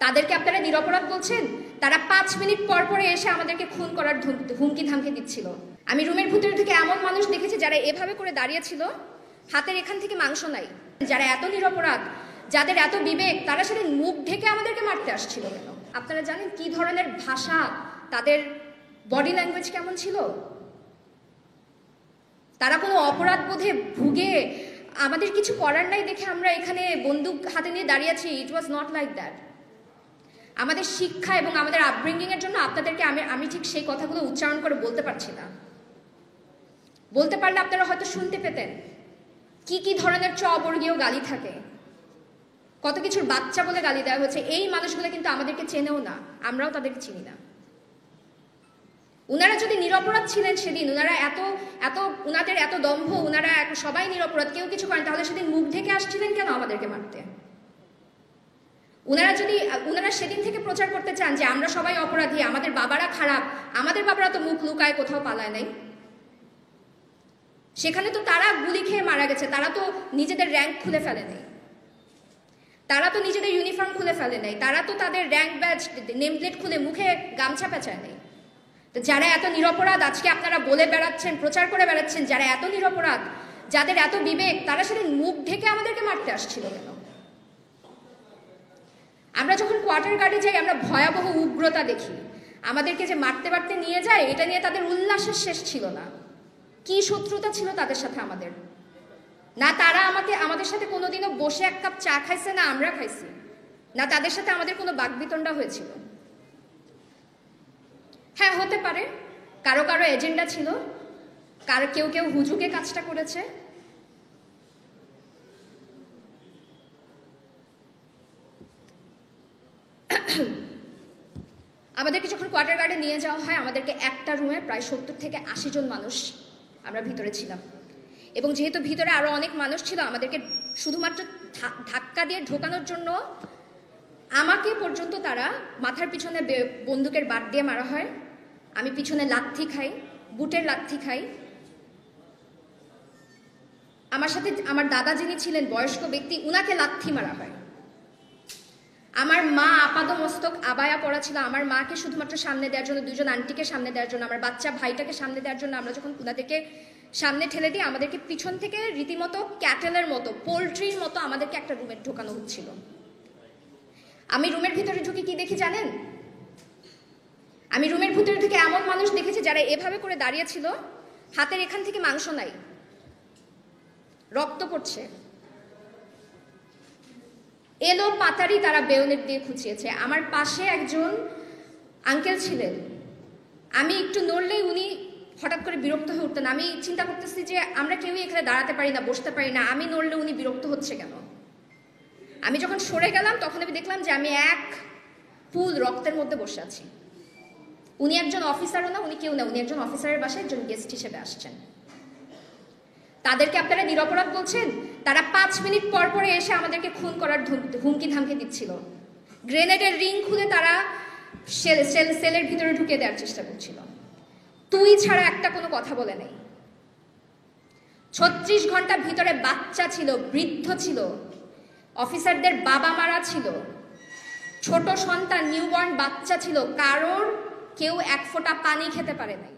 তাদেরকে আপনারা নিরপরাধ বলছেন? তারা 5 মিনিট পর পরে এসে আমাদেরকে খুন করার হুমকি ধামকি দিচ্ছিল। আমি রুমের ভিতরে থেকে এমন মানুষ দেখেছি যারা এভাবে করে দাঁড়িয়েছিল, হাতের এখান থেকে মাংস নাই। যারা এত নিরপরাধ, যাদের এত বিবেক, তারা সেদিন মুখ ঢেকে আমাদেরকে মারতে আসছিল কেন? আপনারা জানেন কি ধরনের ভাষা, তাদের বডি ল্যাঙ্গুয়েজ কেমন ছিল? তারা কোনো অপরাধ বোধে ভুগে আমাদের কিছু করার নাই দেখে আমরা এখানে বন্দুক হাতে নিয়ে দাঁড়িয়েছি। ইট ওয়াজ নট লাইক দ্যাট। আমাদের শিক্ষা এবং আমাদের আপব্রিঙ্গিং এর জন্য আপনাদেরকে আমি ঠিক সেই কথাগুলো উচ্চারণ করে বলতে পারছি না। বলতে পারলে আপনারা হয়তো শুনতে পেতেন কি কি ধরনের অবর্গীয় গালি থাকে, কত কিছুর বাচ্চা বলে গালি দেওয়া হচ্ছে। এই মানুষগুলো কিন্তু আমাদেরকে চেনেও না, আমরাও তাদেরকে চিনি না। উনারা যদি নিরপরাধ ছিলেন সেদিন, উনাদের এত দম্ভ, উনারা সবাই নিরপরাধ, কেউ কিছু করেন, তাহলে সেদিন মুখ ঢেকে আসছিলেন কেন আমাদেরকে মারতে? উনারা সেদিন থেকে প্রচার করতে চান যে আমরা সবাই অপরাধী, আমাদের বাবারা খারাপ, আমাদের বাবারা তো মুখ লুকায় কোথাও পালায় নাই। সেখানে তো তারা গুলি খেয়ে মারা গেছে, তারা তো নিজেদের র্যাঙ্ক খুলে ফেলে নাই, তারা তো নিজেদের ইউনিফর্ম খুলে ফেলে নাই, তারা তো তাদের র্যাঙ্ক ব্যাজ নেম প্লেট খুলে মুখে গামছা পেঁচায় নেই। তো যারা এত নিরপরাধ আজকে আপনারা বলে বেড়াচ্ছেন, প্রচার করে বেড়াচ্ছেন, যারা এত নিরপরাধ, যাদের এত বিবেক, তারা সেদিন মুখ ঢেকে আমাদেরকে মারতে আসছিল কেন? আমরা যখন কোয়ার্টার গার্ডে যাই আমরা ভয়াবহ উগ্রতা দেখি। আমাদেরকে যে মারতে মারতে নিয়ে যায়, এটা নিয়ে তাদের উল্লাসের শেষ ছিল না। কি শত্রুতা ছিল তাদের সাথে আমাদের? না তারা আমাদের সাথে কোনোদিনও বসে এক কাপ চা খাইছে, না আমরা খাইছি, না তাদের সাথে আমাদের কোনো বাকবিতণ্ডা হয়েছিল। হ্যাঁ, হতে পারে কারো কারো এজেন্ডা ছিল, কেউ হুজুকে কাজটা করেছে। আমাদেরকে যখন কোয়ার্টার গার্ডে নিয়ে যাওয়া হয়, আমাদেরকে একটা রুমে প্রায় 70 থেকে 80 জন মানুষ আমরা ভিতরে ছিলাম। এবং যেহেতু ভিতরে আরো অনেক মানুষ ছিল, আমাদেরকে শুধুমাত্র ধাক্কা দিয়ে ঢোকানোর জন্য আমাকে পর্যন্ত তারা মাথার পিছনে বন্দুকের বাট দিয়ে মারা হয়। আমি পিছনে লাথি খাই, বুটের লাথি খাই। আমার সাথে আমার দাদা যিনি ছিলেন বয়স্ক ব্যক্তি, উনাকে লাথি মারা হয়। আমার মা আপাদমস্তক আবায়া পরা ছিল, আমার মাকে শুধুমাত্র সামনে দেওয়ার জন্য, দুজন আন্টিকে সামনে দেওয়ার জন্য, আমার বাচ্চা ভাইটাকে সামনে দেওয়ার জন্য আমরা যখন ওনাদেরকে সামনে ঠেলে দিই, আমাদেরকে পিছন থেকে রীতিমতো ক্যাটেলের মতো, পোলট্রির মতো আমাদেরকে একটা রুমে ঢোকানো হচ্ছিল। আমি রুমের ভিতরে ঢুকে কি দেখি জানেন? আমি রুমের ভিতরে থেকে এমন মানুষ দেখেছি যারা এভাবে করে দাঁড়িয়েছিল, হাতের এখান থেকে মাংস নাই, রক্ত পড়ছে, এলো পাতারি তারা বেয়োনেট দিয়ে খুঁচিয়েছে। আমার পাশে একজন আঙ্কেল ছিলেন, আমি একটু নড়লেই উনি হঠাৎ করে বিরক্ত হয়ে উঠতেন। আমি চিন্তা করতেছি যে আমরা কেউই এখানে দাঁড়াতে পারি না, বসতে পারি না, আমি নড়লে উনি বিরক্ত হচ্ছে কেন? আমি যখন সরে গেলাম তখন আমি দেখলাম যে আমি এক পুল রক্তের মধ্যে বসে আছি। উনি একজন অফিসারও না, উনি কেউ না, উনি একজন অফিসারের বাসায় একজন গেস্ট হিসেবে আসছেন। তাদেরকে আপনারা নিরপরাধ বলছেন? তারা 5 মিনিট পর পরে এসে আমাদেরকে খুন করার হুমকি ধামকি দিচ্ছিল। গ্রেনেডের রিং খুলে তারা সেলের ভিতরে ঢুকে দেওয়ার চেষ্টা করছিল। তুই ছাড়া একটা কোনো কথা বলে নেই। 36 ঘন্টা ভিতরে বাচ্চা ছিল, বৃদ্ধ ছিল, অফিসারদের বাবা মারা ছিল, ছোট সন্তান নিউবর্ন বাচ্চা ছিল, কারোর কেউ এক ফোঁটা পানি খেতে পারে নাই।